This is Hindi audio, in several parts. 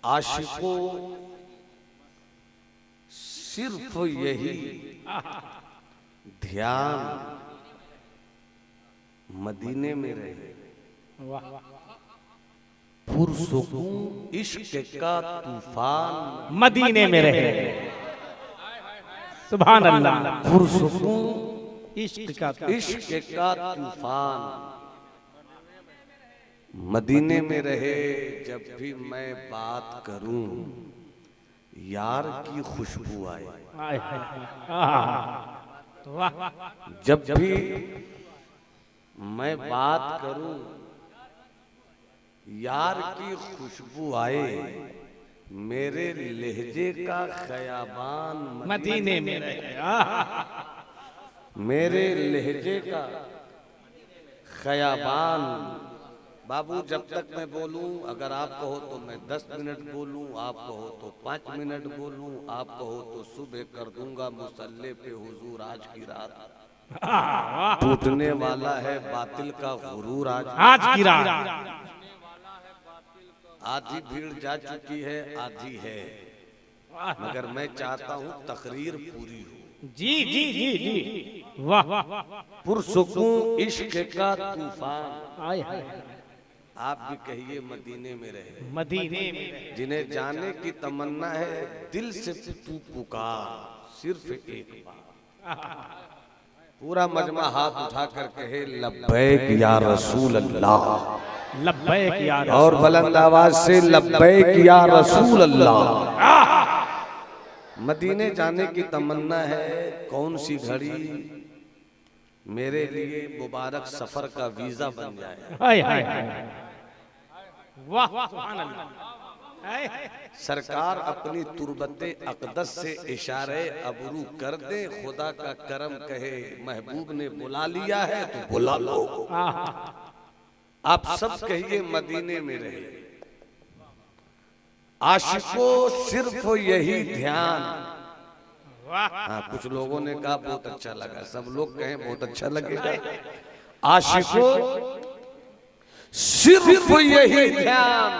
आशिकों सिर्फ यही ध्यान मदीने में रहे। पुरसुकूं इश्क का तूफान मदीने में रहे। सुभान अल्लाह। पुरसुकूं इश्क का तूफान मदीने में रहे। जब भी मैं बात करूं यार की खुशबू आए। जब भी मैं बात करूं यार की खुशबू आए। मेरे लहजे का खयाबान मदीने में रहे। मेरे लहजे का खयाबान। बाबू जब तक मैं बोलूं, अगर आप कहो तो मैं 10 मिनट बोलूं, आप कहो तो 5 मिनट बोलूं, आप कहो तो सुबह कर दूंगा मुसल्ले पे हुजूर आज की रात। टूटने वाला है बातिल का गुरूर आज की रात। आधी भीड़ जा चुकी है, आधी है, मगर मैं चाहता हूं तकरीर पूरी हो। जी जी जी जी। वाह। पुरसुकूं इश्क का तूफान। आए हाय। आप भी कहिए मदीने में रहे। मदीने में रहे। जिन्हें जाने की तमन्ना है दिल से तू पुकार सिर्फ एक बार। पूरा मजमा हाथ उठाकर कहे लब्बैक या रसूल अल्लाह। लब्बैक या रसूल। और बुलंद आवाज से लब्बैक या रसूल अल्लाह। मदीने जाने की तमन्ना है। कौन सी घड़ी मेरे लिए मुबारक सफर का वीजा बन जाए। हाय हाय हाय। वाह सुभान अल्लाह। सरकार अपनी तुरबते अक़दस से इशारे अबरू कर दे। खुदा का करम कहे महबूब ने बुला लिया है तो बुला लो। आप सब कहिए मदीने में रहे। आशिकों सिर्फ यही ध्यान। हाँ, कुछ लोगों ने कहा बहुत अच्छा लगा। सब लोग कहें बहुत अच्छा लगेगा। आशिकों सिर्फ यही ध्यान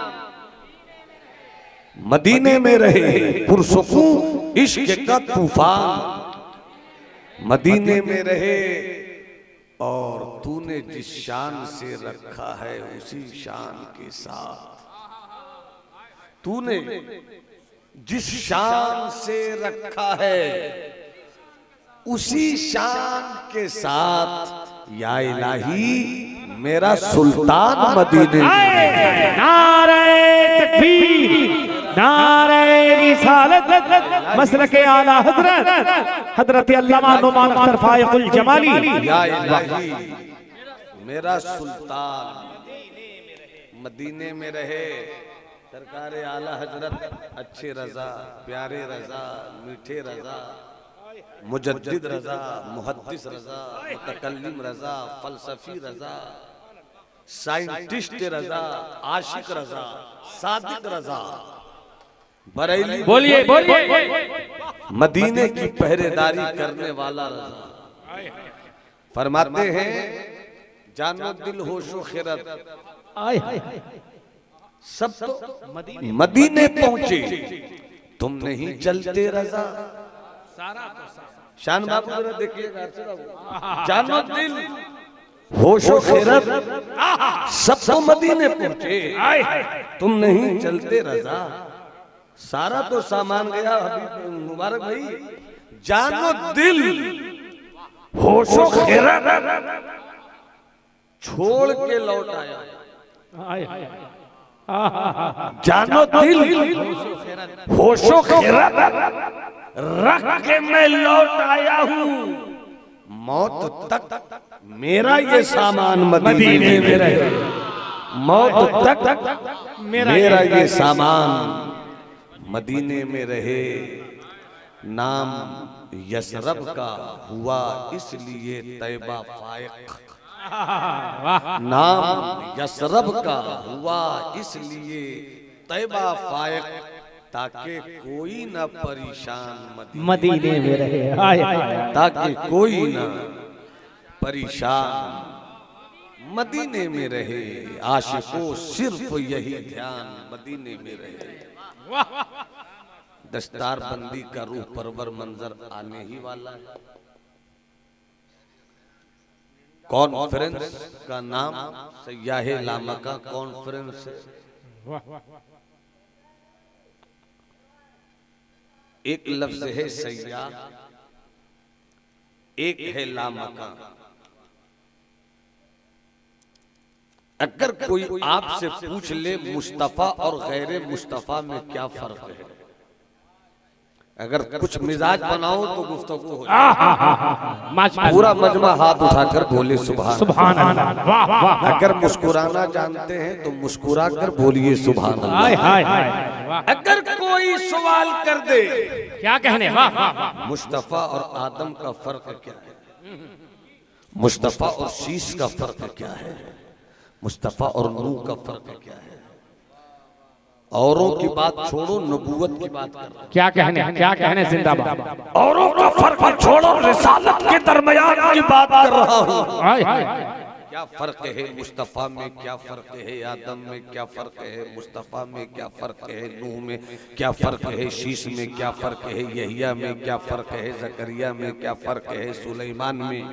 मदीने में रहे। पुरसुकूं इश्क का तूफान मदीने में रहे। और तूने जिस शान से रखा है उसी शान के साथ, तूने जिस शान से रखा है उसी शान के साथ या इलाही मेरा सुल्तान मदीने में। नारे तकबीर, नारे रिसालत, मसलके आला हजरत हजरत अल्लामा नुमान अख्तर फायकुल जमाली। या इलाही मेरा सुल्तान मदीने में रहे। सरकार आला हजरत अच्छे रजा, प्यारे रजा, मीठे रजा, मुजद्दिद रजा, मुहद्दिस रजा, मुतकल्लिम रजा, फलसफी रजा, साइंटिस्ट रजा, आशिक रजा, सादिक रजा, बरेली बोलिए बोलिए। मदीने की पहरेदारी करने वाला रजा। फरमाते हैं जानो दिल होशो खिरत सब तो मदीने पहुंचे, तुम नहीं चलते रजा। शान बाबू जरा देखिएगा। जानो दिल होशो खिरत सब तो मदीने पहुंचे, तुम नहीं चलते रजा। सारा तो सामान गया हबीब मुबारक भाई। जानो दिल होशो खिरत छोड़ के लौट आया। जानो दिल होशो खिरत रख के मैं लौट आया हूँ। मौत तक मेरा ये सामान मदीने में रहे। मौत तक मेरा ये सामान मदीने में रहे। नाम यसरब का हुआ इसलिए तैबा फायक। नाम यसरब का हुआ इसलिए तैबा फायक, ताकि कोई न परेशान मदीने में रहे। ताकि कोई न परेशान मदीने में रहे, आशिकों सिर्फ यही ध्यान मदीने में रहे। दस्तार बंदी का रूह परवर मंजर आने ही वाला है। कॉन्फ्रेंस का नाम सयाहे लामका कॉन्फ्रेंस है। एक लफ्ज है सयाह, एक है लामका। अगर कोई आपसे पूछ ले मुस्तफा और गैर मुस्तफा में क्या फर्क है, अगर कुछ मिजाज बनाओ तो गुफ्तगू हो जाए। पूरा मजमा हाथ उठाकर बोले सुभान अल्लाह। वाह वाह। अगर मुस्कुराना जानते हैं तो मुस्कुरा कर बोलिए सुभान अल्लाह। अगर कोई सवाल कर दे क्या कहने, वाह वाह। मुस्तफा और आदम का फर्क क्या है, मुस्तफा और शीश का फर्क क्या है, मुस्तफा और नूह का फर्क क्या है, औरों की बात छोड़ो नबूवत की बात कर। क्या कहने जिंदाबाद। औरों का फर्क छोड़ो रिसालत के दरमियान की बात कर रहा हूँ। क्या फर्क है मुस्तफा में, क्या फर्क है आदम में, क्या फर्क है मुस्तफा में, क्या फर्क है नूह में, क्या फर्क है शीश में, क्या फर्क है यहिया में, क्या फर्क है जकरिया में, क्या फर्क है सुलेमान में।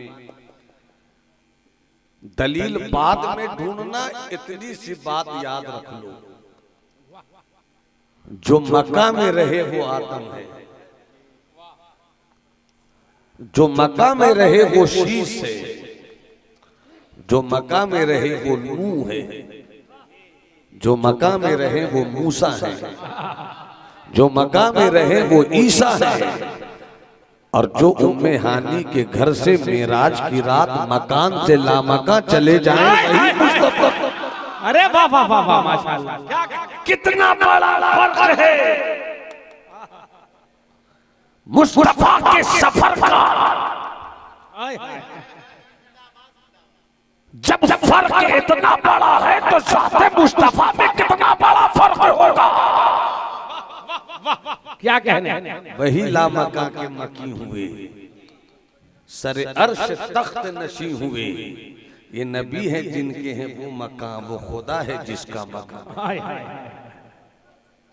दलील बाद में ढूंढना, इतनी सी बात याद रख लो, जो मक्का में रहे वो आदम है, जो मक्का में रहे वो शीश है, जो मक्का में रहे वो नूह है, जो मक्का में रहे वो मूसा है, जो मक्का में रहे वो ईसा है, और जो उम्मे हानी के घर से मेराज की रात मकान से लामका चले जाएं वही मुस्तफा। अरे वाह वाह वाह वाह, माशाअल्लाह। कितना बड़ा फर्क है मुस्तफा के सफर का। जब फर्क इतना बड़ा है तो साथ मुस्तफा में कितना बड़ा फर्क होगा। क्या कहने। वही लामका के मकी हुए, सरे अर्श तख्त नशी हुए। ये नबी हैं जिनके हैं वो मकाम, वो खुदा है जिसका मकाम।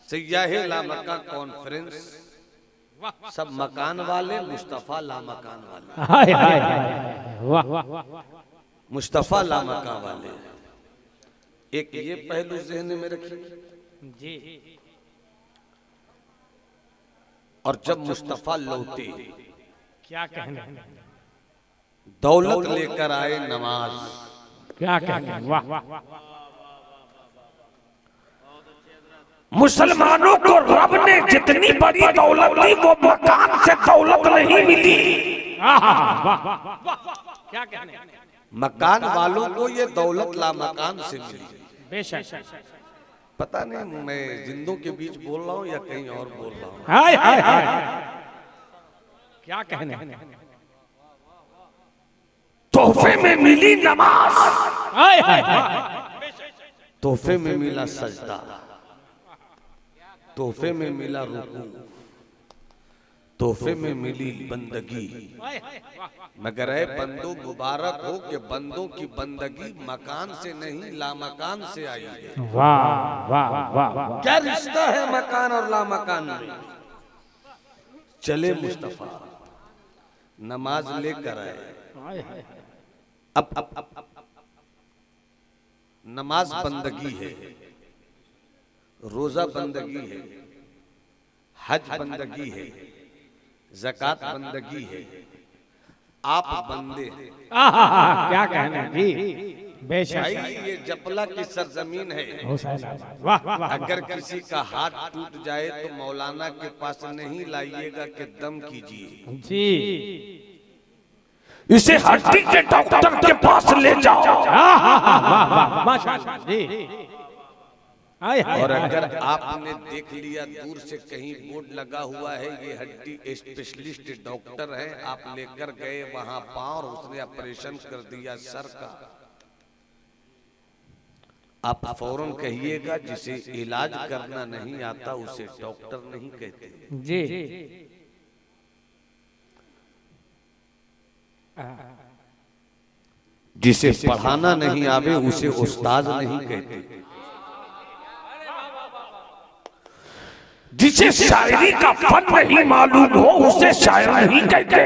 सयाहे लामका कॉन्फ्रेंस, सब मकान वाले, मुस्तफा लामकान वाले। वाह। मुस्तफा लामका वाले। एक ये पहलू ज़हन में रखिए जी। और जब मुस्तफा लौटे, क्या कहने। दौलत लेकर आए नमाज। क्या कहने, वाह। मुसलमानों को रब ने जितनी बड़ी दौलत दी वो मकान से दौलत नहीं मिली। क्या कहने। मकान वालों को ये दौलत ला मकान से मिली। बेशक। पता नहीं मैं जिंदों के बीच बोल रहा हूँ या कहीं और बोल रहा हूँ। हाय। क्या कहने। तोहफे में मिली नमाज, हाय। तोहफे में मिला सजदा, तोहफे में मिला रुकू, तोहफे में मिली बंदगी। मगर ऐ बंदो मुबारक हो कि बंदों की बंदगी मकान से नहीं लामकान से आई है। वाह। क्या रिश्ता है मकान और लामकान में। चले मुस्तफा नमाज लेकर आए। अब नमाज बंदगी है, रोजा बंदगी है, हज बंदगी है, ज़कात बंदगी है, आप बंदे हैं। क्या कहने जी। बेशक। ये जपला की सरजमीन है। वाह। अगर किसी का हाथ टूट जाए तो मौलाना के पास नहीं लाइएगा कि दम कीजिए जी। इसे हड्डी के डॉक्टर के पास ले जाओ। माशाअल्लाह जी। और अगर आपने देख लिया दूर से कहीं बोर्ड लगा हुआ है ये हड्डी स्पेशलिस्ट डॉक्टर है, आप लेकर गए वहां पांव, उसने ऑपरेशन कर दिया सर का, आप फौरन कहिएगा जिसे इलाज करना नहीं आता उसे डॉक्टर नहीं कहते जी। जिसे पढ़ाना नहीं आवे उसे उस्ताद नहीं कहते। जिसे शायरी का फन नहीं मालूम हो उसे शायर नहीं कहते।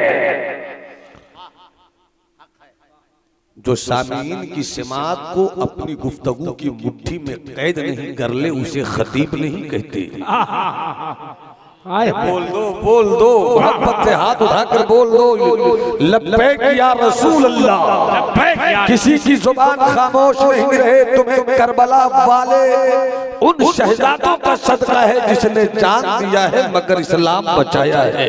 जो सामीन की समात को अपनी गुफ्तगू की मुट्ठी में कैद नहीं कर ले उसे खतीब नहीं कहते। बोल दो मोहब्बत से हाथ उठाकर बोल दो, लब्बैक या रसूल अल्लाह। किसी की जुबान खामोश नहीं रहे, तुम्हें करबला वाले उन शहजादों का सदका है जिसने जान दिया है मगर इस्लाम बचाया है।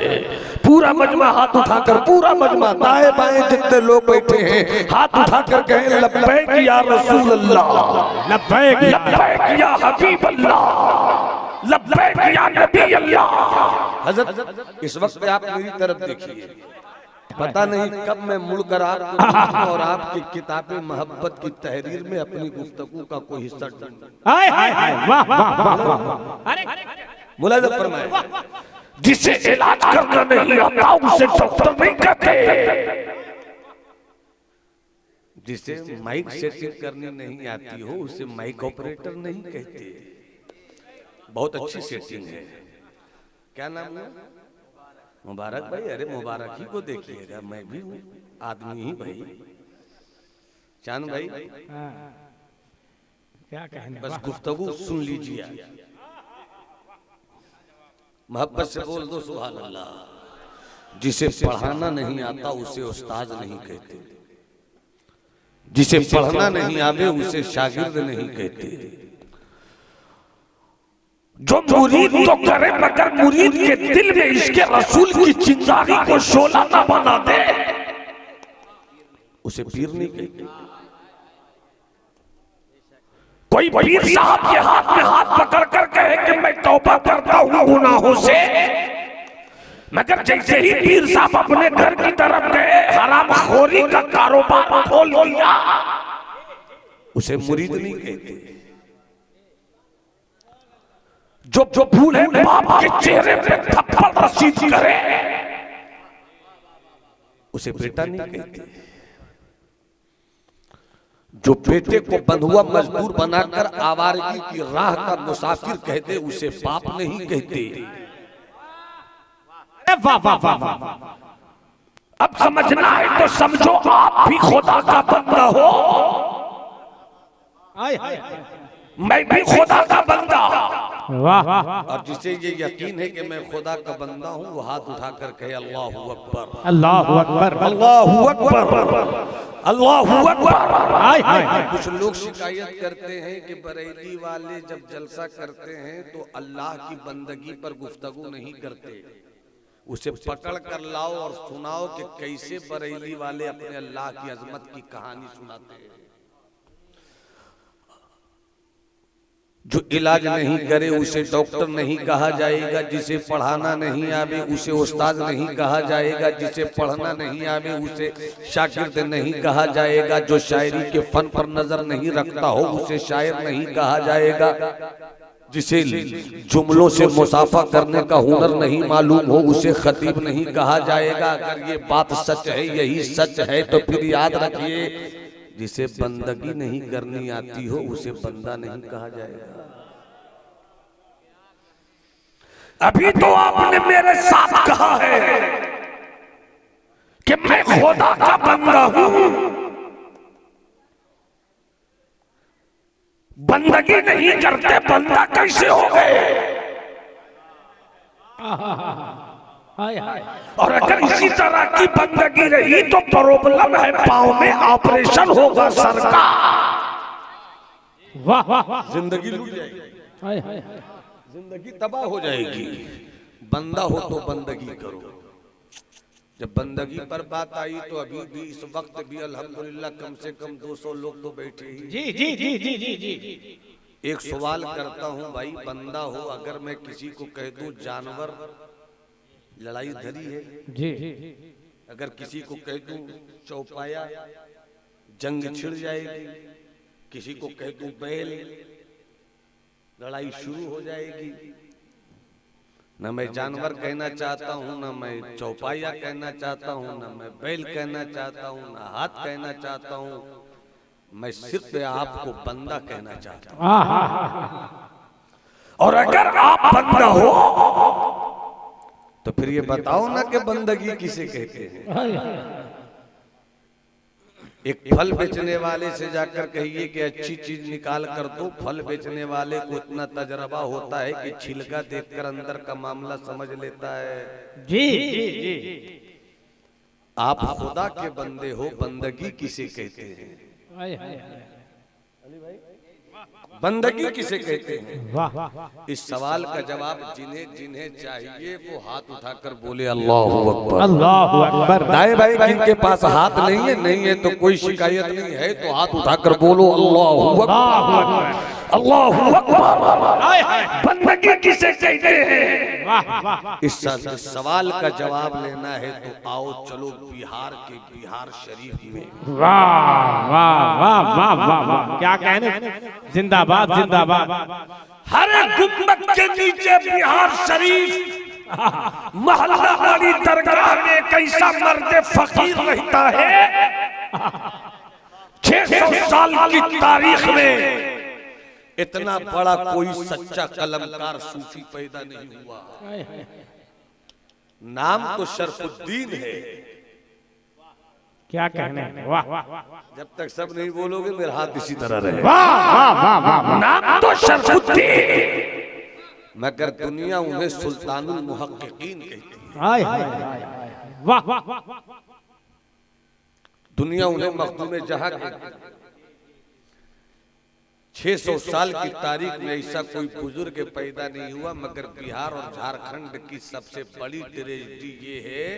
पूरा मजमा हाथ उठाकर, पूरा मजमा दाएं बाएं जितने लोग बैठे हैं हाथ उठाकर कहें लब्बैक या रसूल अल्लाह, लब्बैक या हबीब अल्लाह, लब्बैक या नबी अल्लाह। हजरत इस वक्त आप मेरी तरफ देखिए, पता नहीं कब मैं मुड़कर आपको और आपकी किताबे मोहब्बत की तहरीर में अपनी गुफ्तगू का कोई हिस्सा मुलाज़ा फरमाए। जिसे इलाज करना नहीं आता उसे डॉक्टर नहीं कहते। जिसे माइक सेटिंग करनी नहीं आती हो उसे माइक ऑपरेटर नहीं कहते। बहुत अच्छी सेटिंग है। क्या नाम है? मुबारक भाई। अरे मुबारक ही को देखिएगा, मैं भी हूँ आदमी ही भाई। चांद भाई क्या कहने, बस गुफ्तगू सुन लीजिए, मोहब्बत से बोल दो सुभान अल्लाह। जिसे पढ़ाना नहीं आता उसे उस्ताद नहीं कहते। जिसे पढ़ना नहीं आवे उसे शागिर्द नहीं कहते। जो मुरीद तो करे मगर मुरीद के दिल में इसके रसूल की चिंगारी को शोला ना बना दे उसे पीर नहीं कहते। कोई पीर साहब के हाथ में हाथ पकड़ कर कहे कि मैं तौबा करता हूँ गुनाहों से, मगर जैसे ही पीर साहब अपने घर की तरफ गए हरामखोरी का कारोबार खोल दिया उसे मुरीद नहीं कहते। जो भूले बाप के चेहरे पे थप्पड़ रसीद करे उसे बेटा नहीं कहते। जो बेटे को बंधुआ मजबूर बनाकर आवारगी की राह का मुसाफिर कहते उसे बाप नहीं कहते। वाह वाह वाह वाह। अब समझना है तो समझो आप भी खुदा का बंदा हो, मैं भी खुदा का बंदा। वाह वाह। और जिसे ये यकीन है कि मैं खुदा का बंदा हूँ वो हाथ उठाकर कहे अल्लाहू अकबर, अल्लाहू अकबर, अल्लाहू अकबर, अल्लाहू अकबर। कुछ लोग शिकायत करते हैं कि बरेली वाले जब जलसा करते हैं तो अल्लाह की बंदगी पर गुफ्तगू नहीं करते। उसे पकड़ कर लाओ और सुनाओ कि कैसे बरेली वाले अपने अल्लाह की अजमत की कहानी सुनाते हैं। जो इलाज नहीं करे उसे डॉक्टर नहीं कहा जाएगा। जिसे पढ़ाना नहीं आवे उसे उस्ताद नहीं कहा जाएगा। जिसे पढ़ना नहीं आवे उसे शागिर्द नहीं कहा जाएगा। जो शायरी के फन पर नजर नहीं रखता हो उसे शायर नहीं कहा जाएगा। जिसे जुमलों से मुसाफा करने का हुनर नहीं मालूम हो उसे खतीब नहीं कहा जाएगा। अगर ये बात सच है, यही सच है, तो फिर याद रखिए जिसे बंदगी नहीं करनी आती हो उसे बंदा नहीं कहा जाएगा। अभी तो आपने मेरे साथ कहा है कि मैं खुदा का बंदा हूं, बंदगी नहीं करते बंदा कैसे हो गए? और अगर इसी तरह की बंदगी रही तो प्रॉब्लम है, पांव में ऑपरेशन होगा सर का। वाह वाह। जिंदगी लूट जाएगी, जिंदगी तबाह हो जाएगी। बंदा हो तो बंदगी करो। जब बंदगी पर बात आई तो अभी भी इस वक्त भी अल्हम्दुलिल्लाह कम से कम 200 लोग तो बैठे ही। जी जी जी जी जी जी। एक सवाल करता हूं भाई, बंदा हो अगर मैं किसी को कह दूं जानवर लड़ाई धरी है, जी, अगर किसी को कह दूं चौपाया जंग छिड़ जाएगी, किसी को कह दूं बैल लड़ाई शुरू हो जाएगी, न मैं जानवर कहना चाहता हूँ, न मैं चौपाया कहना चाहता हूँ, न मैं बैल कहना चाहता हूँ, न हाथ कहना चाहता हूँ। मैं सिर्फ आपको बंदा कहना चाहता हूँ। और अगर आप बंदा हो तो फिर ये बताओ ना कि बंदगी किसे कहते हैं। एक फल बेचने वाले से जाकर कहिए कि अच्छी चीज निकाल कर दो, फल बेचने वाले को इतना तजर्बा होता है कि छिलका देखकर अंदर का मामला समझ लेता है। जी जी जी। आप खुदा के बंदे हो, बंदगी किसे कहते हैं? बंदगी किसे कहते हैं? वाह इस सवाल का जवाब जिन्हें जिन्हें चाहिए वो हाथ उठाकर बोले अल्लाहू अकबर। अल्लाहु अकबर। दाएं भाई जिनके पास हाथ नहीं है तो कोई शिकायत नहीं है, तो हाथ उठाकर बोलो अल्लाहू अकबर। अल्लाहू अकबर। बंदगी किसे कहते हैं? इस सवाल का जवाब लेना है तो आओ चलो बिहार के बिहार शरीफ में। वाह वाह वाह वाह वाह वाह, क्या कहने, जिंदाबाद जिंदाबाद। हर गुंबद के नीचे बिहार शरीफ, मोहल्ला वाली दरगाह में कैसा मर्द फकीर रहता है। 600 साल की तारीख में इतना बड़ा कोई सच्चा कलमकार सूफी पैदा नहीं हुआ। नाम तो शरफुद्दीन है। क्या कहने, वाह। जब तक सब नहीं बोलोगे मेरा हाथ इसी तरह रहे। वाह वाह वाह वाह। नाम तो शरफुद्दीन, मगर दुनिया उन्हें सुल्तानुल मुहक्किकीन कहती है। हाय हाय वाह वाह। दुनिया उन्हें मखदूम जहां कहती है। 600 साल की तारीख में ऐसा कोई बुजुर्ग पैदा नहीं हुआ, मगर बिहार और झारखंड की सबसे बड़ी ट्रेजेडी ये है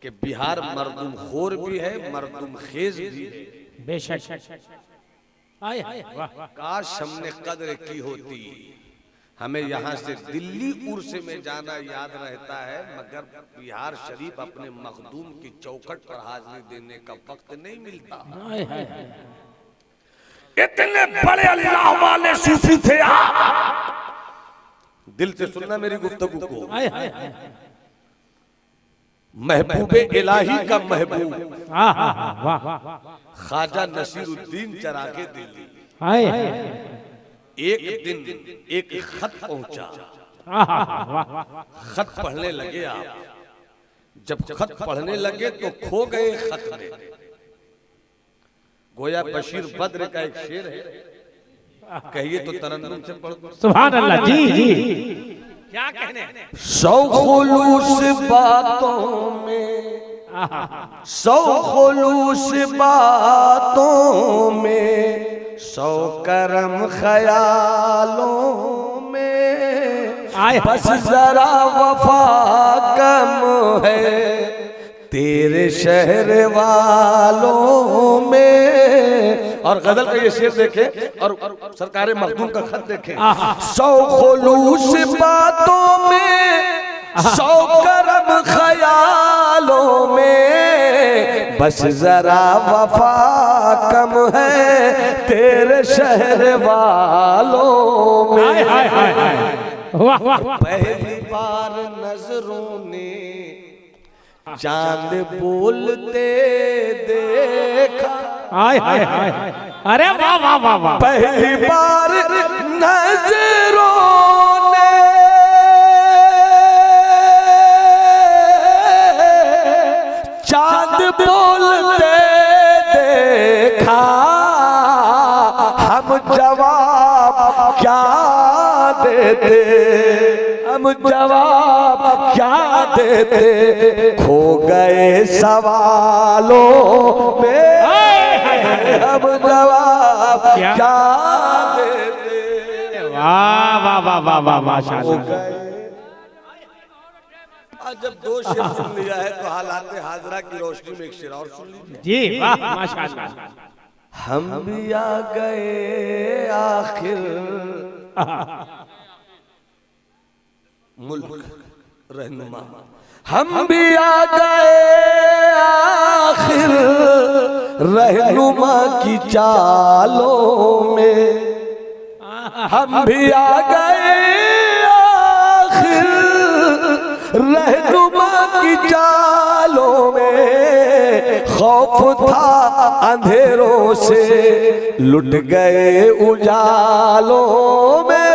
कि बिहार मर्दुम खोर भी है, मर्दुम खेज भी है। बेशक। काश हमने कद्र की होती। हमें यहाँ से दिल्ली उर्स में जाना याद रहता है, मगर बिहार शरीफ अपने मखदूम की चौखट पर हाजिरी देने का वक्त नहीं मिलता। इतने बड़े अल्लाह वाले सूफी थे आप। दिल से सुनना मेरी गुफ्तगू को। महबूबे इलाही का महबूब ख्वाजा नसीरुद्दीन चरागे दिल्ली, एक दिन एक खत पहुंचा। खत पढ़ने लगे आप। जब खत पढ़ने लगे तो खो गए खत में। गोया बशीर बद्र का एक शेर है, कहिए तो तरन्नुम से पढ़ दो। सुभान अल्लाह। जी जी। क्या कहने, सौ खुलूस बातों में, सौ खुलूस बातों में, सौ करम ख्यालों में, बस जरा वफा कम है तेरे शहर वालों में। और गजल का ये शेर देखे और सरकार मखदूम का खत देखे। सौ खुलूस बातों में, सौ करम ख्यालों में, बस जरा वफा कम है तेरे शहर वालों में। पहली बार नजरों ने चांद बोलते देखा। हाय हाय हाय। अरे वाह वाह वाह वाह। पहली बार नजरों ने चांद बोलते देखा। हम जवाब क्या देते, हम जवाब क्या देते, खो गए सवालों में। हम जवाब क्या देते। वाह वाह वाह वाह वाह माशाअल्लाह। आज जब दो शेर सुन लिया है तो हालात हाजरा की रोशनी में एक शेर और सुन लीजिए। जी वाह माशाअल्लाह। हम भी आ गए आखिर मुल्क रहनुमा, हम भी आ गए आखिर रहनुमा की चालों में। हम भी आ गए आखिर रहनुमा की चालों में खौफ था अंधेरों से, लुट गए उजालों में।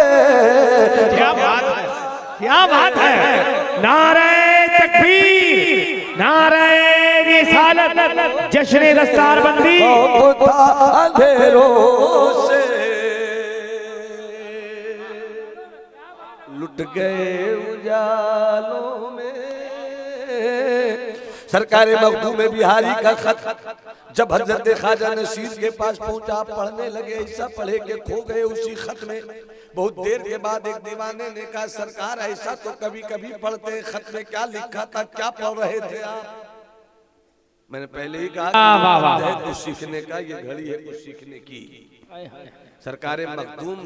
क्या बात है, क्या बात है। नारे तकबीर, नारे रिसालत, जश्न दस्तार बंदी। खौफ था अंधेरों से, लुट गए उजालों में। सरकार मखदूम बिहारी का खत जब हजरत ख्वाजा नसीर के पास पहुंचा, पढ़ने लगे, ऐसा पढ़े के खो गए उसी खत में। बहुत देर के बाद एक दीवाने ने कहा, सरकार ऐसा तो कभी कभी पढ़ते हैं, खत में क्या लिखा था, क्या पढ़ रहे थे आप? मैंने पहले ही कहा है कुछ सीखने का, ये घड़ी है कुछ सीखने की। सरकार मखदूम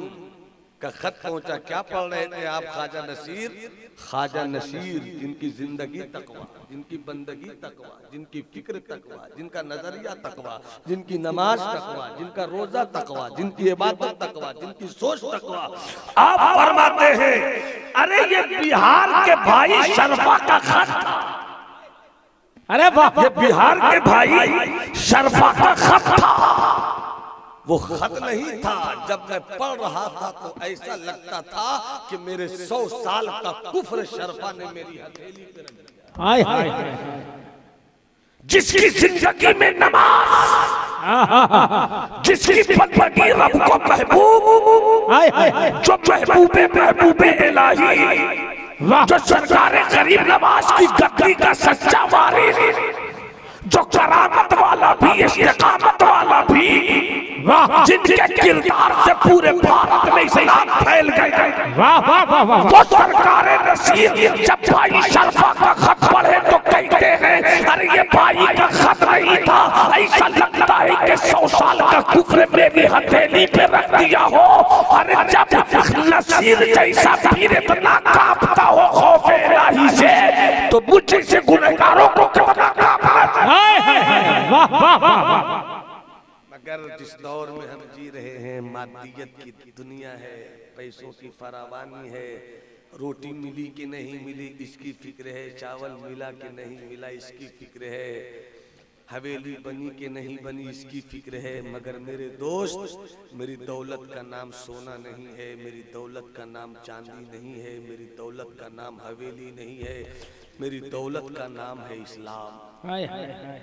का खत पहुंचा, क्या पढ़ रहे थे आप? ख्वाजा नसीर। ख्वाजा नसीर जिनकी जिंदगी तकवा, जिनकी बंदगी तकवा, जिनकी फिक्र तकवा, जिनका नजरिया तकवा, जिनकी नमाज तकवा, जिनका रोजा तकवा, जिनकी इबादत तकवा, जिनकी सोच तकवा। आप फरमाते हैं, अरे ये बिहार के भाई शरफा का खत था। अरे वाह, ये बिहार के भाई शरफा का खत था। वो खत नहीं था। जब मैं पढ़ रहा था तो ऐसा लगता था कि मेरे 100 साल का कुफ्र शरफा ने मेरी हथेली पे रख दिया। हाय हाय, जिसकी जिंदगी में नमाज, जिसकी बंदगी रब को महबूब, हाय हाय, जो महबूबे इलाही, जो सरकारे गरीब नवाज की गद्दी का सच्चा वारिस, जो करामत वाला भी, इस्तिकामत वाला भी, जिनके किरदार से पूरे भारत में इस्लाम फैल गए। वाह वाह वाह वाह। तो सरकारे नसीर जब भाई शरफा का खत पढ़े तो कहते हैं, अरे ये भाई का खत नहीं था, ऐसा लगता है कि 100 साल का कुफ्र मेरी हथेली पे रख दिया हो। अरे जब नसीर जैसा पीर इतना कांपता हो खौफ इलाही से, तो मुझ जैसे गुनहगारों को कितना कांपना। वाह वाह वाह। मगर जिस दौर में हम जी रहे हैं, मादियत की दुनिया है, पैसों की फरावानी है, रोटी मिली कि नहीं मिली इसकी फिक्र है, चावल मिला कि नहीं मिला इसकी फिक्र है, हवेली बनी कि नहीं बनी इसकी फिक्र है। मगर मेरे दोस्त, मेरी दौलत का नाम सोना नहीं है, मेरी दौलत का नाम चांदी नहीं है, मेरी दौलत का नाम हवेली नहीं है, मेरी दौलत का नाम है इस्लाम। हाय हाय हाय।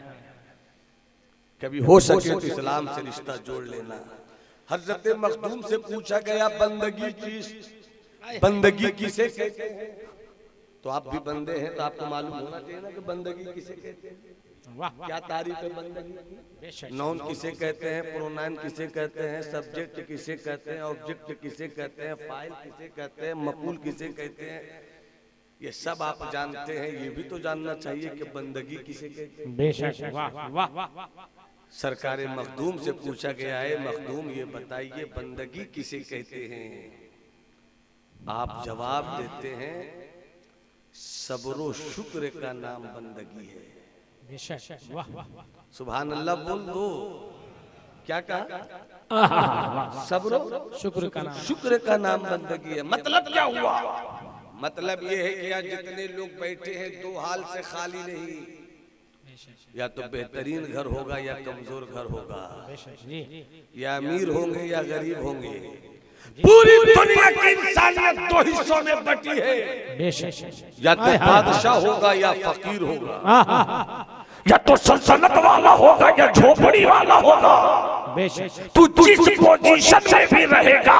कभी हो सके तो इस्लाम से रिश्ता जोड़ लेना। हजरत मखदूम से पूछा गया, बंदगी किसे कहते हैं? तो आप भी बंदे हैं तो आपको मालूम होना चाहिए ना कि बंदगी किसे कहते हैं। क्या तारीफ है बंदगी की? नाउन किसे कहते हैं, प्रोनाउन किसे कहते हैं, सब्जेक्ट किसे कहते हैं, ऑब्जेक्ट किसे कहते हैं, फाइल किसे कहते हैं, मफूल किसे कहते हैं, ये सब आप जानते हैं। ये भी तो जानना चाहिए कि बंदगी किसे कहते हैं। बेशक। वाह वाह। सरकार मखदूम से पूछा गया है, मखदूम ये बताइए बंदगी किसे कहते हैं? आप जवाब देते हैं, सब्र शुक्र का नाम बंदगी है। बेशक। वाह वाह। सुभान अल्लाह बोल दो। क्या कहा? सब्र शुक्र का नाम, शुक्र का नाम बंदगी है। मतलब क्या हुआ? मतलब ये है कि आज जितने लोग बैठे हैं दो हाल से खाली नहीं, या तो बेहतरीन घर होगा या कमजोर घर होगा, या अमीर होंगे या गरीब होंगे। पूरी दुनिया की इंसानियत दो हिस्सों में बटी है, या तो बादशाह होगा या फकीर होगा, या तो सल्तनत वाला होगा या झोपड़ी वाला होगा। तू जिस पोजीशन में भी रहेगा,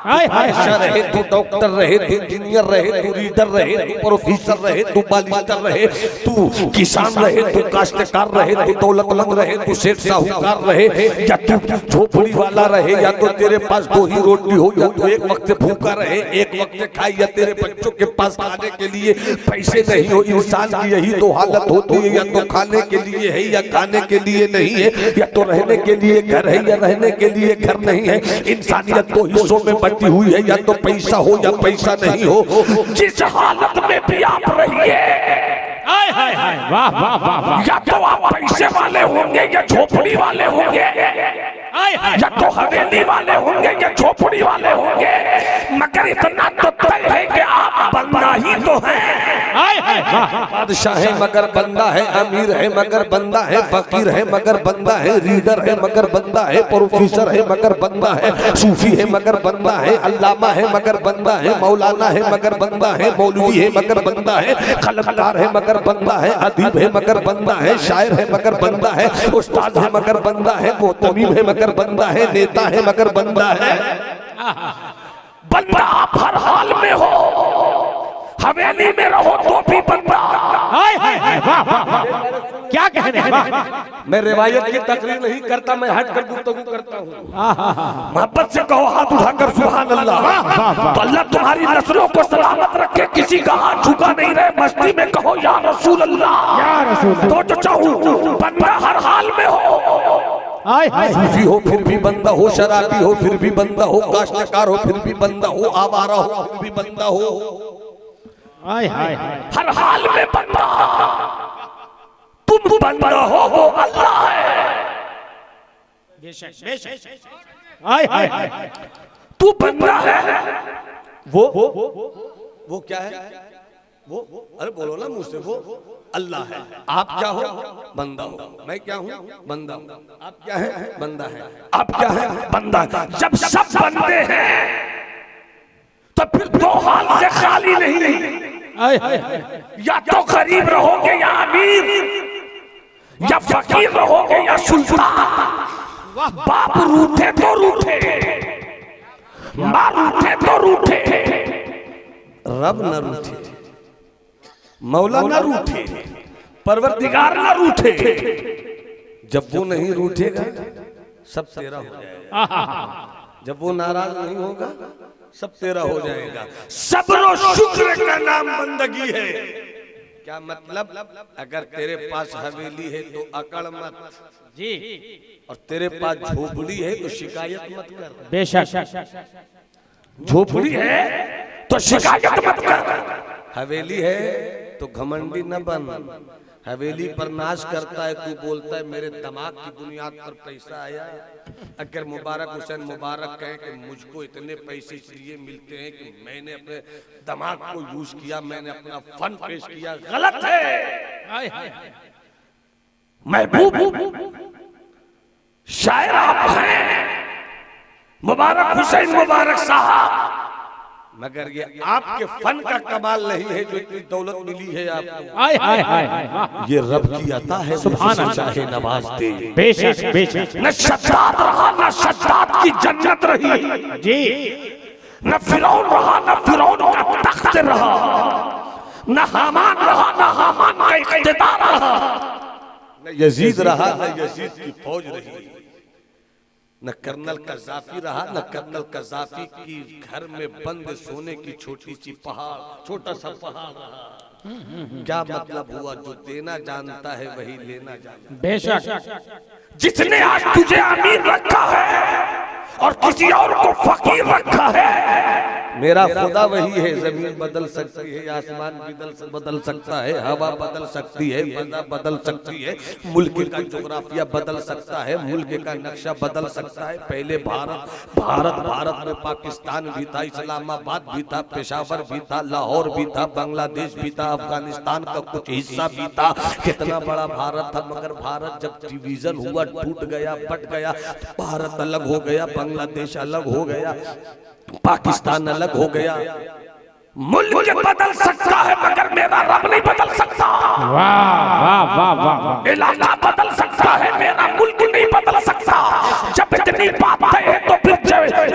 बादशाह रहे, तू डॉक्टर रहे, तू इंजीनियर रहे, तू रीडर रहे, तू प्रोफेसर रहे, तू बालिस्टर रहे, तू किसान रहे, तू काश्तकार रहे, तू दौलतमंद रहे, तू सेठ साहूकार रहे, या तू झोपड़ी वाला रहे, या तो तेरे पास दो ही रोटी हो, या तो एक वक्त भूखा रहे, एक वक्त खाए, या तेरे बच्चों के पास खाने के लिए पैसे नहीं हो। इंसान की यही तो हालत होती है, या तो खाने के लिए है या खाने के लिए नहीं है, या तो रहने के लिए घर है या रहने के लिए घर नहीं है। इंसानियत दो हिस्सों में बटी हुई है, या तो पैसा हो या पैसा नहीं हो। जिस हालत में भी आप रहिए, वाह वाह वाह। या तो आप पैसे वाले होंगे या झोपड़ी वाले होंगे, या तो हवेली वाले होंगे या झोपड़ी वाले होंगे, मगर इतना तो तय है कि आप वाह बादशाह है मगर बंदा है, अमीर है मगर बंदा है, फकीर है मगर बंदा है, रीडर है मगर बंदा है, प्रोफेसर है मगर बंदा है, सूफी है मगर बंदा है, अल्लामा है मगर बंदा है, मौलाना है मगर बंदा है, मौलवी है मगर बंदा है, कलमकार है मगर बंदा है, अदीब है मगर बंदा है, शायर है मगर बंदा है, उस्ताद है मगर बंदा है, मोहतमीम है मगर बंदा है, नेता है मगर बंदा है। बंदा आप हर हाल में हो, हवेली में रहो तो भी बंदा। हाय हाय हाय वाह वाह वाह क्या कहने हैं वाह। मैं रिवायत की तकरीर नहीं करता, मैं हट कर गुफ्तगू करता हूँ। मोहब्बत से कहो हाथ उठाकर सुभान अल्लाह। तो अल्लाह तुम्हारी नस्लों को सलामत रखे, किसी का हाथ झुका नहीं रहे। मस्ती में कहो या रसूल अल्लाह, या रसूल तो जो चाहूं बंदा हर हाल में हो। सूफी हो फिर भी बंदा हो, शराबी हो फिर भी बंदा हो, काश्तकार हो फिर भी बंदा हो, आवारा हो फिर भी बंदा हो, हाय हाय हर हाल में बंदा। तुम बंदा हो वो अल्लाह है। हाय हाय हाय तू बंदा है वो क्या है? वो अरे बोलो ना मुझसे, वो अल्लाह है। आप क्या हो? बंदा हो। मैं क्या हूँ? बंदा हूँ। आप क्या है? बंदा है। आप क्या है? बंदा। जब सब बंदे हैं तो फिर दो हाल से खाली नहीं। या तो गरीब रहोगे या अमीर, या फकीर रहोगे या सुल्तान। बाप रूठे तो रूठे, माँ रूठे तो रूठे, रब न रूठे, मौला न रूठे, परवरदिगार न रूठे। जब वो नहीं रूठेगा सब तेरा हो जाएगा। जब वो नाराज नहीं होगा सब तेरा हो जाएगा। सब्र और शुक्र का नाम बंदगी है। क्या मतलब? अगर तेरे पास हवेली है तो अकड़ मत जी, और तेरे पास झोपड़ी है तो शिकायत मत कर। बेशक झोपड़ी है तो शिकायत मत कर। हवेली है तो घमंडी न बन। हवेली पर नाश करता है, तू बोलता है मेरे दिमाग की बुनियाद पर पैसा आया। अगर मुबारक हुसैन मुबारक कहे कि मुझको इतने पैसे इसलिए मिलते हैं कि मैंने अपने दिमाग को यूज किया, मैंने अपना फन पेश किया, गलत है। महबूब शायर आप हैं, मुबारक हुसैन मुबारक साहब, मगर ये आपके फन का कमाल नहीं है जो इतनी दौलत मिली है आपको। हाय हाय हाय ये रब की अता है, सुभान अल्लाह। चाहे नवाज दे। बेशक बेशक न शद्दाद रहा न शद्दाद की जन्नत रही, जी, न फिरौन रहा न फिरौन का तख्त रहा, न हामान रहा न हामान का इख्तिदार रहा, न यजीद रहा न यजीद की फौज रही, न कर्नल कज़ाफी रहा न कर्नल कज़ाफी की घर में बंद सोने की छोटी सी पहाड़, छोटा सा पहाड़ रहा। क्या मतलब हुआ? जो देना जानता है वही लेना जानता है। बेशक जिसने आज तुझे अमीर रखा है और किसी और को फकीर रखा है, मेरा खुदा वही है। जमीन बदल सकती है, आसमान बदल सकता है, हवा बदल सकती है, फजा बदल सकती है, मुल्क का जोग्राफिया बदल सकता है, मुल्क का नक्शा बदल सकता है। पहले भारत में पाकिस्तान भी था, इस्लामाबाद भी था, पेशावर भी था, लाहौर भी था, बांग्लादेश भी था, अफगानिस्तान का कुछ हिस्सा भी था। कितना बड़ा भारत था, मगर भारत जब डिवीजन हुआ, टूट गया, बट गया, भारत अलग हो गया, बांग्लादेश अलग हो गया, पाकिस्तान अलग हो गया। मुल्क बदल सकता है मगर मेरा रब नहीं बदल सकता। वाह वाह वाह वाह। इलाका बदल सकता है, मेरा मुल्क नहीं बदल सकता। जब इतनी बात है तो फिर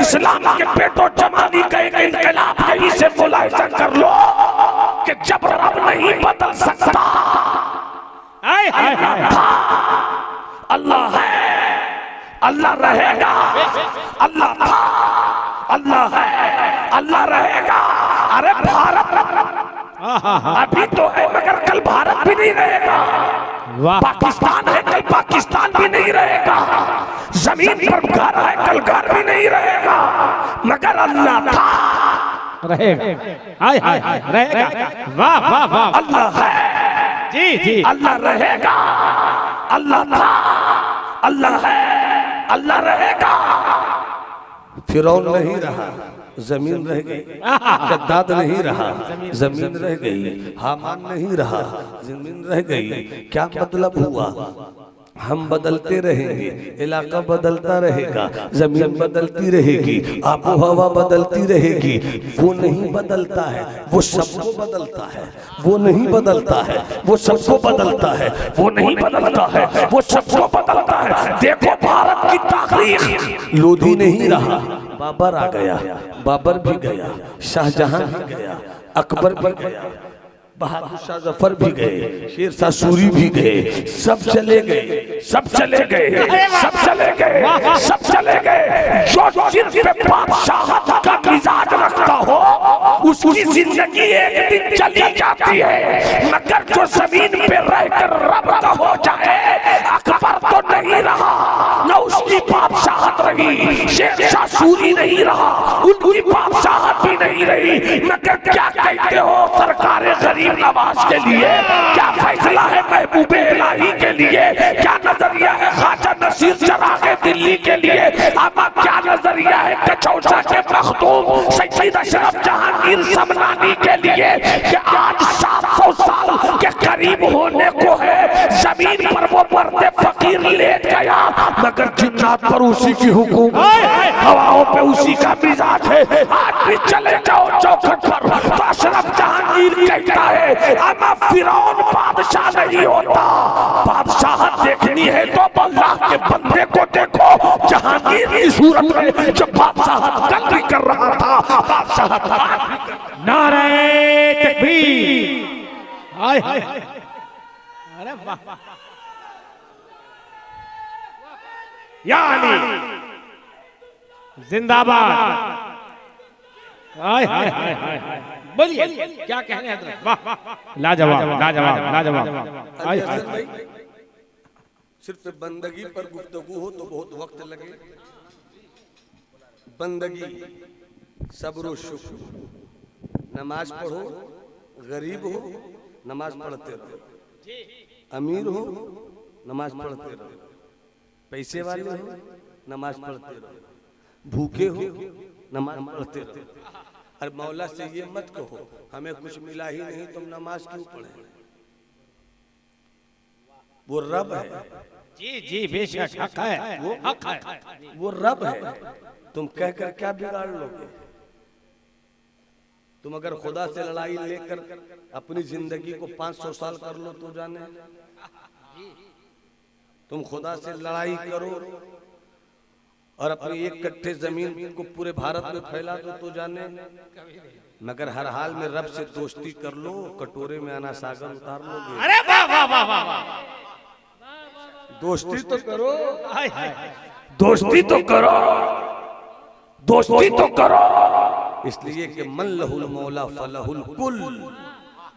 इस्लाम के पेटो जमानी का एक इनकलाब यहीं से मुलाहिजा कर लो कि जब रब नहीं बदल सकता, अल्लाह है, अल्लाह रहेगा, अल्लाह था, अल्लाह है, अल्लाह रहेगा। अरे भारत अभी तो है मगर कल भारत भी नहीं रहेगा। पाकिस्तान है कल पाकिस्तान भी नहीं रहेगा। जमीन पर घर है कल घर भी नहीं रहेगा, मगर अल्लाह था, रहेगा। हाय हाय हाय रहेगा। वाह वाह वाह। अल्लाह है, जी जी, अल्लाह रहेगा, अल्लाह था, अल्लाह है, अल्लाह रहेगा। फिरौन नहीं रहा, जमीन रह गई, शद्दाद नहीं रहा, जमीन रह गई, हामान नहीं रहा, जमीन रह गई। क्या मतलब हुआ? हम बदलते रहेंगे, इलाका बदलता रहेगा, जमीन बदलती रहेगी, आबो हवा बदलती रहेगी। वो नहीं बदलता है, वो सबको बदलता है। वो नहीं बदलता है, वो सबको बदलता है। वो नहीं बदलता है, वो सबको बदलता है। देखो भारत की तारीख, लोधी नहीं रहा, बाबर आ गया, बाबर भी गया, शाहजहां भी गया, अकबर भी गया, बहादुर शाह जफर भी गए, शेर शाह सूरी भी गए, सब चले गए, सब चले गए, सब चले गए, सब चले गए। जो सिर्फ बादशाहत का मिजाज रखता हो उसकी जिंदगी एक दिन चली जाती है, मगर जो जमीन पे रहकर रब का हो जाए, अकबर तो नहीं रहा, न उसकी बादशाहत रही, शेर शाह सूरी नहीं रहा, उनकी बादशाहत भी नहीं रही। मगर क्या कहते हो सरकार गरीब नवाज के लिए? क्या फैसला है महबूबे इलाही के लिए? क्या नजरिया है ख्वाजा नसीर चरागे दिल्ली के लिए? अब क्या नजरिया है कचौचा के मखदूम सैयद अशरफ जहांगीर समनानी के लिए कि आज 700 साल के करीब होने को है, जमीन पर वो मरते फकीर लेट गया, मगर जिन्नात पर उसी की हुकूमत है, हवाओं पे उसी का मिजाज है। आज भी चले जाओ चौखट पर तो अशरफ जहांगीर कहता है अब फिरौन बादशाह नहीं होता, बादशाहत देखनी है तो अल्लाह के बंदे को देखो। जहांगीर की सूरत में जब बादशाहत कल भी कर रहा था, बादशाहत नारे तकबीर, हाय हाय, अरे वाह, यानी जिंदाबाद, हाय हाय हाय हाय, बोलिए क्या कहने हैं हजरत, वाह, लाजवाब लाजवाब लाजवाब, हाय हाय। सिर्फ बंदगी पर गुफ्तगू हो तो बहुत वक्त लगे। बंदगी, सब्र शुक्र, नमाज पढ़ो, गरीब हो नमाज पढ़ते रहो, अमीर हो नमाज पढ़ते रहो, पैसे वाले हो नमाज पढ़ते रहो, भूखे हो नमाज पढ़ते रहो। और मौला से ये मत कहो हमें कुछ मिला ही नहीं तुम नमाज क्यों पढ़े। वो रब है, जी जी बेशक हक है, वो हक है, वो रब है। तुम कहकर क्या बिगाड़ लोगे? तुम अगर खुदा से लड़ाई लेकर अपनी जिंदगी को 500 साल कर लो तो जाने, तुम खुदा से लड़ाई करो और अपनी एक कट्ठे जमीन को पूरे भारत में फैला दो तो जाने, मगर हर हाल में रब से दोस्ती कर लो, कटोरे में आना सागर उतार लोगे। अरे वाह वाह वाह वाह, दोस्ती तो करो, हाय हाय, दोस्ती तो करो, दोस्ती तो करो। इसलिए कि मन लहुल मौला फलहुल कुल,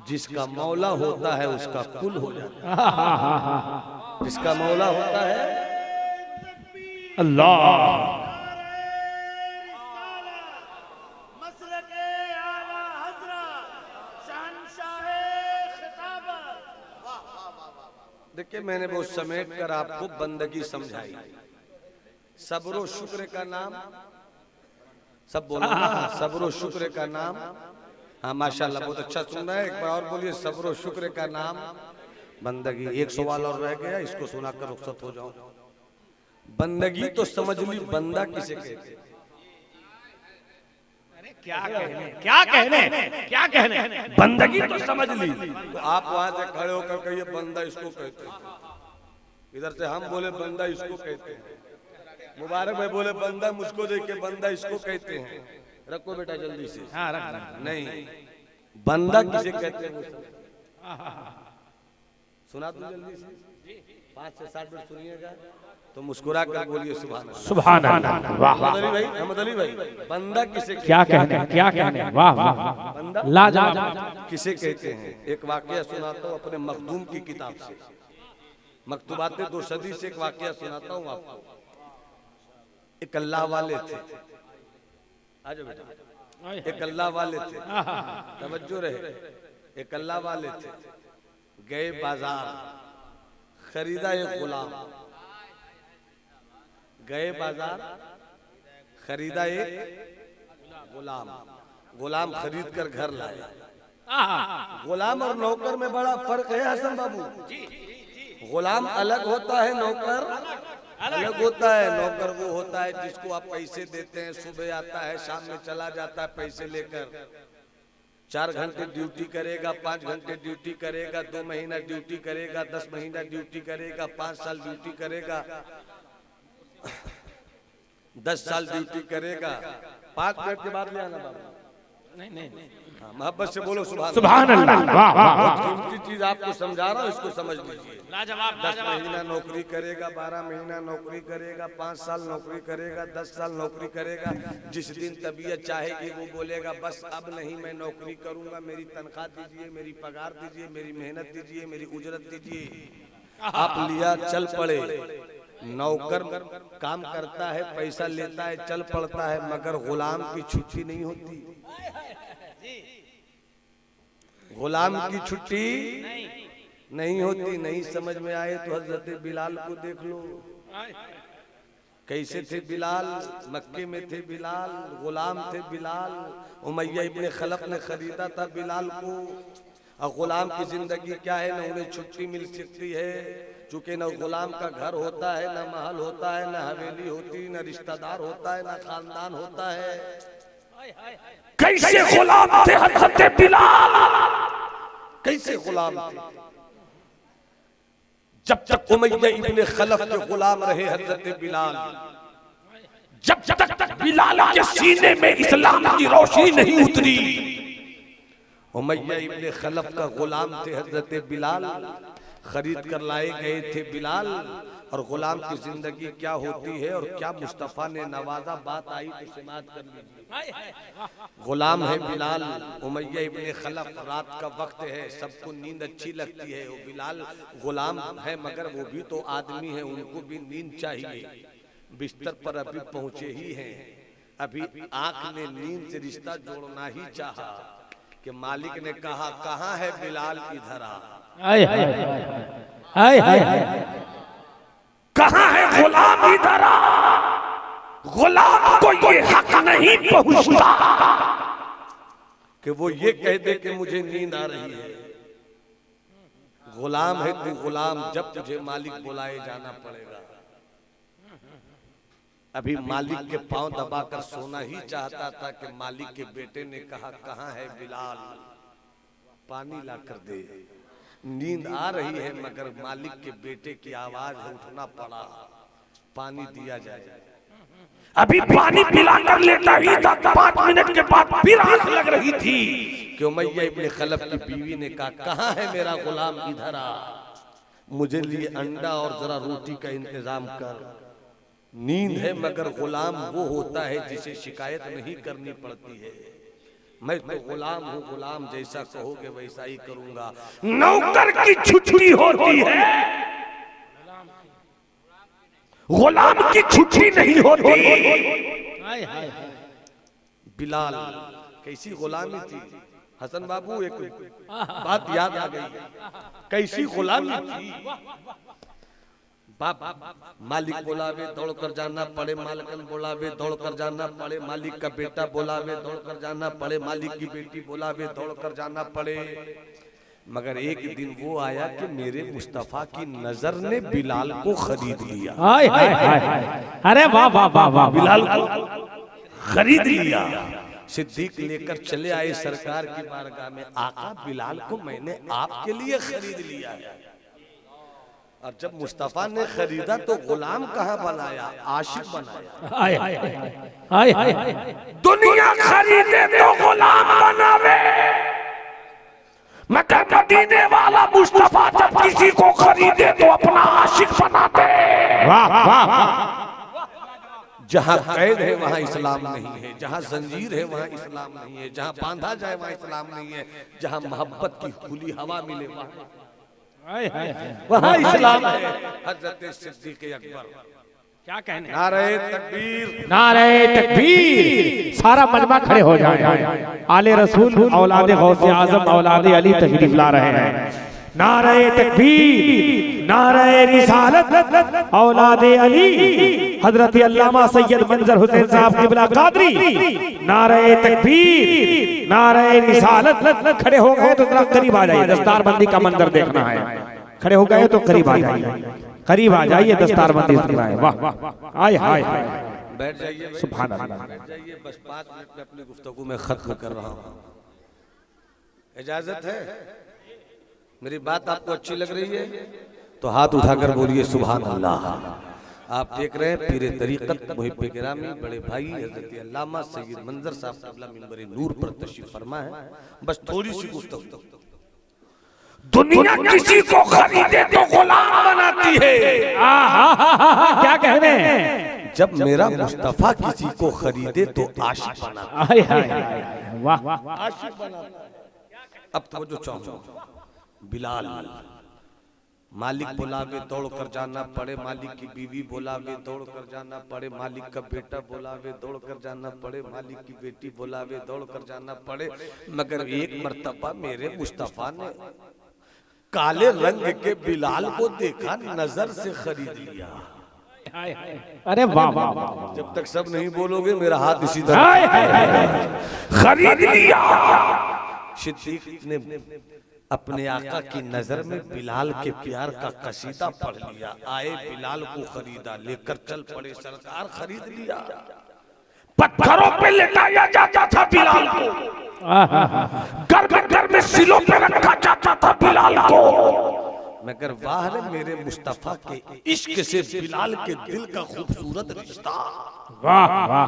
जिसका मौला होता है उसका कुल हो जाता है। जिसका मौला होता है अल्लाह, देखिए मैंने वो समेट कर आपको बंदगी समझाई। सब्र शुक्र का नाम, सब बोलो ना, सब्र शुक्र का नाम। हाँ माशाल्लाह बहुत अच्छा सुन रहा है, एक बार और बोलिए, सब्र शुक्र का नाम बंदगी। एक सवाल और रह गया, इसको सुनाकर रुखसत हो जाओ। बंदगी तो समझ ली, बंदा किसे कहते हैं? क्या कहने, क्या कहने, क्या कहने, बंदगी तो समझ ली, तो आप वहां से खड़े होकर कहिए बंदा इसको कहते हैं, इधर से हम बोले बंदा इसको कहते हैं, मुबारक भाई बोले बंदा मुझको देख के बंदा इसको कहते हैं। रखो बेटा जल्दी से। हाँ रख, नहीं, बंदा किसे कहते हैं सुना दो जल्दी से, 5 से 7 मिनट सुनिएगा तो मुस्कुरा कर बोलिए सुभान अल्लाह। सुभान अल्लाह, वाह अहमद अली भाई, अहमद अली भाई, बंदा किसे क्या कहने, क्या कहने, वाह वाह, बंदा लाजवाब, किसे कहते हैं? एक वाकया सुनाता हूँ अपने मखदूम की किताब से, मकतूबात 2 सदी से एक वाकया सुनाता हूँ आपको। एक अल्लाह वाले थे, आजो बेटा, एक अल्लाह वाले थे, तवज्जो रहे, एक अल्लाह वाले थे, गए बाजार, खरीदा एक गुलाम, गए बाजार खरीदा एक गुलाम गुलाम खरीद कर घर लाए। हाँ, गुलाम और नौकर में बड़ा फर्क है हसन बाबू। गुलाम अलग होता है, नौकर अलग होता है। नौकर वो होता है जिसको आप पैसे देते हैं, सुबह आता है शाम में चला जाता है पैसे लेकर। 4 घंटे ड्यूटी करेगा, 5 घंटे ड्यूटी करेगा, 2 महीना ड्यूटी करेगा, 10 महीना ड्यूटी करेगा, 5 साल ड्यूटी करेगा, 10 साल ड्यूटी करेगा। 5 मिनट के बाद ले आना बाबू। नहीं हाँ, मोहब्बत से बोलो सुभान सुभान अल्लाह। वाह वाह बहुत कीमती चीज आपको समझा रहा हूँ, इसको समझ लीजिए। लाजवाब 10 महीना नौकरी करेगा, 12 महीना नौकरी करेगा, 5 साल नौकरी करेगा, 10 साल नौकरी करेगा। जिस दिन तबीयत चाहेगी वो बोलेगा बस अब नहीं मैं नौकरी करूंगा, मेरी तनख्वाह दीजिए, मेरी पगार दीजिए, मेरी मेहनत दीजिए, मेरी उजरत दीजिए। आप लिया चल पड़े। नौकर काम करता है, पैसा लेता है, चल पड़ता है, मगर गुलाम की छुट्टी नहीं होती। गुलाम की छुट्टी नहीं होती। नहीं समझ में आए तो हजरत बिलाल को देख लो। कैसे थे बिलाल? मक्के में थे बिलाल, गुलाम थे बिलाल। उमैया इब्ने खलफ ने खरीदा था बिलाल को। और गुलाम की जिंदगी क्या है, न उन्हें छुट्टी मिल सकती है, चूंकि न गुलाम का घर होता है, न महल होता है, न हवेली होती, न रिश्तेदार होता है, न खानदान होता है। कैसे गुलाम थे हजरत बिलाल? कैसे गुलाम थे? जब तक उमैया इब्ने खलफ के गुलाम रहे हजरत बिलाल, जब तक बिलाल के सीने में इस्लाम की रोशनी नहीं उतरी। उमैया इब्ने खलफ का गुलाम थे हजरत बिलाल। खरीद कर लाए गए थे बिलाल। और गुलाम की जिंदगी क्या होती है और क्या मुस्तफा ने नवाजा, बात आई तो समात कर लीजिए। गुलाम है बिलाल, उमैया इब्ने खलफ। रात का वक्त है, सबको नींद अच्छी लगती है। वो बिलाल गुलाम है मगर वो भी तो आदमी है, उनको भी नींद चाहिए। बिस्तर पर अभी पहुंचे ही हैं, अभी आंख ने नींद से रिश्ता जोड़ना ही चाहा कि मालिक ने कहा कहाँ है बिलाल, इधर आ। कहाँ है गुलाम, इधर आ। गुलाम को ये हक नहीं पहुंचता कि वो ये कह दे कि मुझे नींद आ रही है। गुलाम है तू गुलाम, जब तुझे मालिक बुलाए जाना पड़ेगा। अभी मालिक के पांव दबाकर सोना ही चाहता था कि मालिक के बेटे ने कहा कहाँ है बिलाल, पानी ला कर दे। नींद आ रही है मगर मालिक के बेटे की आवाज है, उठना पड़ा, पानी दिया जाए। अभी पानी पिला कर लेता ही था, 5 मिनट के बाद फिर आंख लग रही थी कि उमैया इब्ने खलफ की बीवी ने कहा कहाँ है मेरा गुलाम, इधर आ, मुझे लिए अंडा और जरा रोटी का इंतजाम कर। नींद है मगर गुलाम वो होता है जिसे शिकायत नहीं करनी पड़ती है। मैं तो गुलाम हूँ, गुलाम जैसा कहोगे वैसा ही करूंगा। नौकर की छुट्टी होती है, गुलाम की छुट्टी नहीं होती। बिलाल कैसी गुलामी थी हसन बाबू, एक बात याद आ गई, कैसी गुलामी थी। बाप मालिक बोलावे दौड़ कर जाना पड़े, मालकन बोलावे दौड़ कर जाना पड़े, मालिक का बेटा बोलावे दौड़ कर जाना पड़े, मालिक की बेटी बोलावे दौड़ कर जाना पड़े। मगर एक दिन वो आया कि मेरे मुस्तफा की नजर ने बिलाल को खरीद लिया। अरे वाह वाह वाह वाह, बिलाल को खरीद लिया। सिद्दीक लेकर चले आए सरकार की बारगाह में, आका बिलाल को मैंने आपके लिए खरीद लिया है। और जब मुस्तफा ने खरीदा तो गुलाम कहाँ बनाया, आशिक बनाया। दुनिया खरीदे तो गुलाम बनावे, मगर मदीने वाला मुस्तफा जब किसी को खरीदे तो अपना आशिक बनाते। वाह वाह। जहाँ कैद है वहाँ इस्लाम नहीं है, जहाँ जंजीर है वहाँ इस्लाम नहीं है, जहाँ बांधा जाए वहाँ इस्लाम नहीं है, जहाँ मोहब्बत की खुली हवा मिले वहाँ इस्लाम है। हजरत सिद्दीक अकबर क्या कहने, नारे तकबीर, नारे तकबीर। सारा मजमा खड़े हो जाए। आले रसूल औलाद गौसे आजम औलाद अली तशरीफ ला रहे हैं। नारे तकबीर, नारे रिसालत औलादे अली हजरत अल्लामा सैयद मंजर हुसैन साहब क़िबला कादरी, नारे तकबीर, नारे रिसालत। खड़े हो गए तो जरा करीब आ जाइए, दस्तारबंदी का मंजर देखना है। खड़े हो गए तो करीब आ जाइए, करीब आ जाइए, दस्तारबंदी देखना है। वाह वाह, आय हाय बैठ जाइए, सुभान अल्लाह। बैठ जाइए, बस 5 मिनट में अपनी गुफ्तगू में खत्म कर रहा हूँ, इजाजत है? मेरी बात आपको अच्छी लग रही है तो हाथ उठाकर बोलिए सुभान अल्लाह। आप देख रहे हैं पीरे तरीकत मुहिब गिरामी बड़े भाई हजरत अल्लामा सैयद मंजर साहब क़िबला मिंबर नूर पर तशरीफ फरमा है। बस थोड़ी सी गुफ्तगू। दुनिया किसी को खरीदे तो गुलाम बनाती है। क्या कहने हैं? जब मेरा मुस्तफा किसी को खरीदे तो आशिक बनाता आय हाय वाह वाह, आशिक बनाता। अब तो जो चाहो बिलाल, मालिक बुलावे दौड़ कर जाना पड़े, मालिक की बीवी बुलावे दौड़ कर जाना पड़े, मालिक का बेटा बुलावे दौड़ कर जाना पड़े, मालिक की बेटी बुलावे दौड़ कर जाना पड़े, मगर एक मर्तबा मेरे मुस्तफा ने काले रंग के बिलाल को देखा, नजर से खरीद लिया। अरे वाह वाह वाह, जब तक सब नहीं बोलोगे मेरा हाथ इसी तरह खरीद लिया। सिद्दीक ने अपने आका की नजर में बिलाल के प्यार का कसीदा पढ़ लिया, आए बिलाल को खरीदा, लेकर चल पड़े सरकार, खरीद लिया। पत्थरों पे लिटाया जाता था बिलाल को, घर में सिलों पे रखा जाता था बिलाल को, मगर वाह रे मेरे मुस्तफा के इश्क से बिलाल के दिल का खूबसूरत रिश्ता। वाह वाह,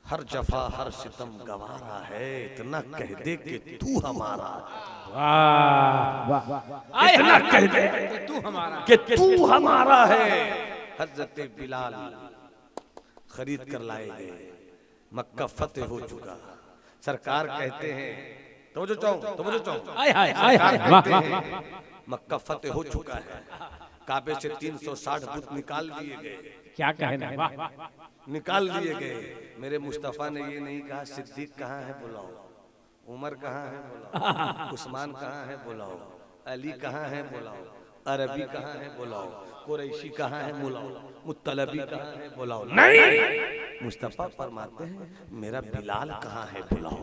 हर जफा हर सितम गवारा है, इतना कह दे कि तू हमारा, इतना कह दे कि तू हमारा है। हजरत बिलाल खरीद कर लाए गए, मक्का फतेह हो चुका। सरकार कहते हैं तो चाहो मक्का फतेह हो चुका है, काबे से 360 बुत निकाल दिए गए। क्या कहना है? वाह, निकाल दिए गए। मेरे मुस्तफा ने ये नहीं कहा सिद्दीक कहाँ है बुलाओ, उमर कहाँ है बुलाओ, उस्मान कहाँ है बुलाओ, अली कहाँ है बुलाओ, अरबी कहाँ है बुलाओ, कुरैशी कहाँ है बुलाओ, मुत्तलबी कहाँ है बुलाओ। नहीं, मुस्तफा फरमाते हैं मेरा बिलाल कहाँ है बुलाओ।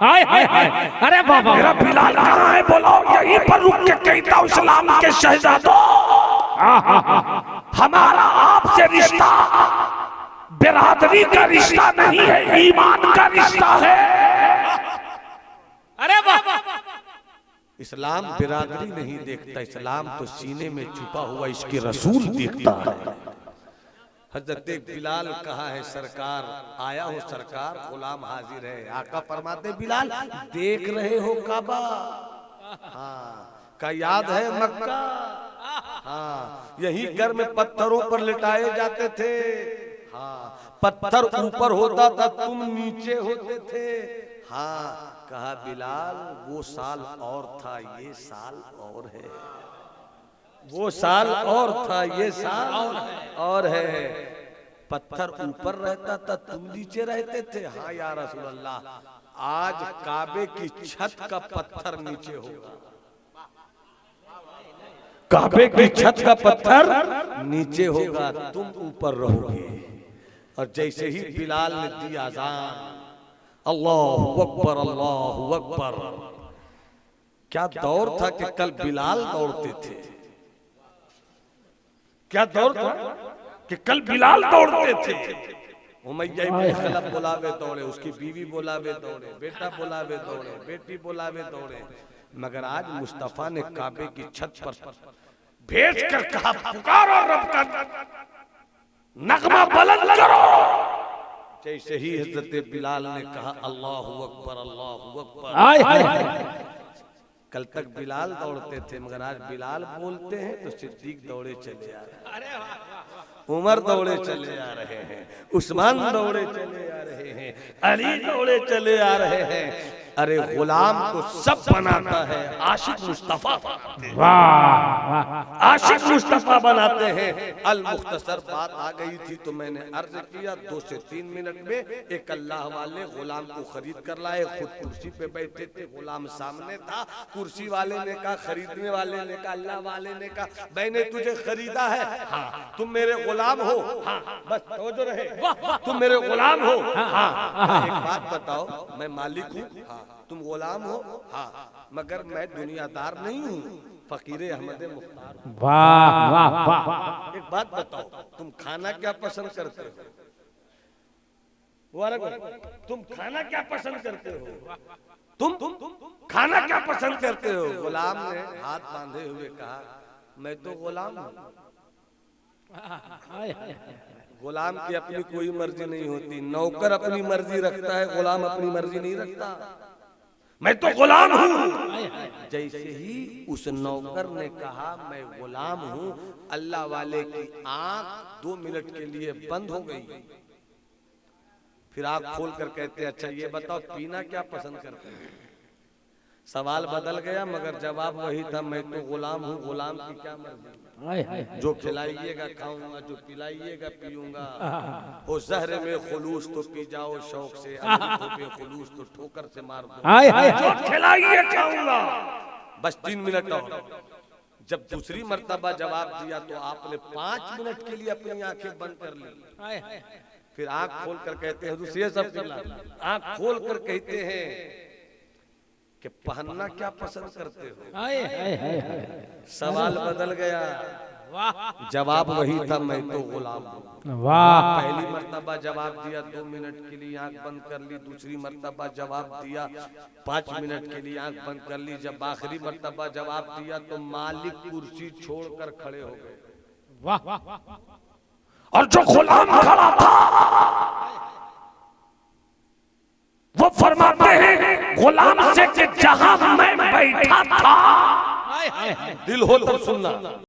हाय हाय हाय, अरे बाबा, मेरा बिलाल कहाँ है बुलाओ। यहीं पर रुक के कहता हूँ इस्लाम के शहजादों, हमारा आपसे रिश्ता बिरादरी का रिश्ता नहीं है, ईमान का रिश्ता है। अरे बाबा, इस्लाम बिरादरी नहीं देखता, इस्लाम तो सीने में छुपा हुआ इसके रसूल देखता है। हजरत बिलाल कहा है सरकार, आया हूँ सरकार, गुलाम हाजिर है। आका फरमाते बिलाल देख रहे हो काबा, हाँ का याद है मक्का, हाँ यही घर में पत्थरों पर लिटाए जाते थे, हाँ पत्थर ऊपर होता था तुम नीचे होते थे। हाँ कहा बिलाल वो साल और था ये साल और है, वो साल और था ये साल और है। पत्थर ऊपर रहता था तुम नीचे रहते थे। हाँ या रसूल अल्लाह, आज काबे की छत का पत्थर नीचे होगा, काबे की छत का पत्थर नीचे होगा, तुम ऊपर रहोगे। और जैसे ही बिलाल ने दी आजान, अल्लाहु अकबर अल्लाहु अकबर, क्या दौर था कि कल बिलाल दौड़ते थे, क्या दौर था कि कल बिलाल दौड़ते थे। उमैया इब्न खलफ बुलावे दौड़े, उसकी बीवी बुलावे दौड़े, बेटा बुलावे दौड़े, बेटी बुलावे दौड़े, मगर आज मुस्तफा ने काबे की छत पर भेज कर कहा पुकारो रब का नगमा बुलंद करो। जैसे ही हजरत बिलाल ने कहा अल्लाहु अकबर अल्लाहु अकबर, हाय हाय, कल तक बिलाल दौड़ते थे मगर आज बिलाल बोलते हैं तो सिद्दीक दौड़े चले आ रहे हैं, उमर दौड़े चले आ रहे हैं, उस्मान दौड़े चले आ रहे हैं, अली दौड़े चले आ रहे हैं। अरे गुलाम तो सब बनाता है, आशिक मुस्तफा बनाते हैं। वाह वाह आशिक मुस्तफा बनाते हैं। अल मुख्तसर बात आ गई थी तो मैंने अर्ज किया 2 से 3 मिनट में एक अल्लाह वाले गुलाम को खरीद कर लाए, खुद कुर्सी पे बैठे थे, गुलाम सामने था। कुर्सी वाले ने कहा, खरीदने वाले ने कहा, अल्लाह वाले ने कहा, मैंने तुझे खरीदा है, हाँ तुम मेरे गुलाम हो, हाँ बस तवज्जो रहे, तुम मेरे गुलाम हो, हाँ एक बात बताओ, मैं मालिक हूँ, हाँ तुम गुलाम हो, हाँ मगर मैं दुनियादार नहीं हूँ, फकीर अहमद मुख्तार हूं। वाह वाह वाह एक बात बताओ, तुम खाना क्या पसंद करते हो? तुम खाना क्या पसंद करते हो? तुम खाना क्या पसंद करते हो? गुलाम ने हाथ बांधे हुए कहा, मैं तो गुलाम हूं। गुलाम की अपनी कोई मर्जी नहीं होती, नौकर अपनी मर्जी रखता है, गुलाम अपनी मर्जी नहीं रखता। मैं तो गुलाम हूँ। जैसे ही उस नौकर ने कहा मैं गुलाम हूँ, अल्लाह वाले की आंख 2 मिनट के लिए बंद हो गई। फिर आंख खोल कर कहते, अच्छा ये बताओ पीना क्या पसंद करते हैं? सवाल बदल गया मगर जवाब वही था, मैं तो गुलाम हूँ, गुलाम की क्या मर्जी, जो खिलाइएगा खाऊंगा, जो पिलाइएगा पीऊंगा। हो जहर में खुलूस तो पी जाओ शौक से, पे खुलूस तो ठोकर से मार दो, जो खिलाइए खाऊंगा। बस 3 मिनट और। जब दूसरी मर्तबा जवाब दिया तो आपने 5 मिनट के लिए अपनी आंखें बंद कर ली। फिर आंख खोल कर कहते हैं, दूसरे सब आंख खोल कर कहते हैं कि पहनना क्या पसंद करते हो? सवाल बदल गया, जवाब वही था, मैं तो गुलाम हूं। वाह पहली मर्तबा जवाब दिया 2 मिनट के लिए आंख बंद कर ली, दूसरी मर्तबा जवाब दिया 5 मिनट के लिए आंख बंद कर ली। जब आखिरी मर्तबा जवाब दिया तो मालिक कुर्सी छोड़कर खड़े हो गए। वाह और जो गुलाम खड़ा था वो फरमाते हैं गुलाम से कि जहां मैं बैठा था, दिल हो तो सुनना।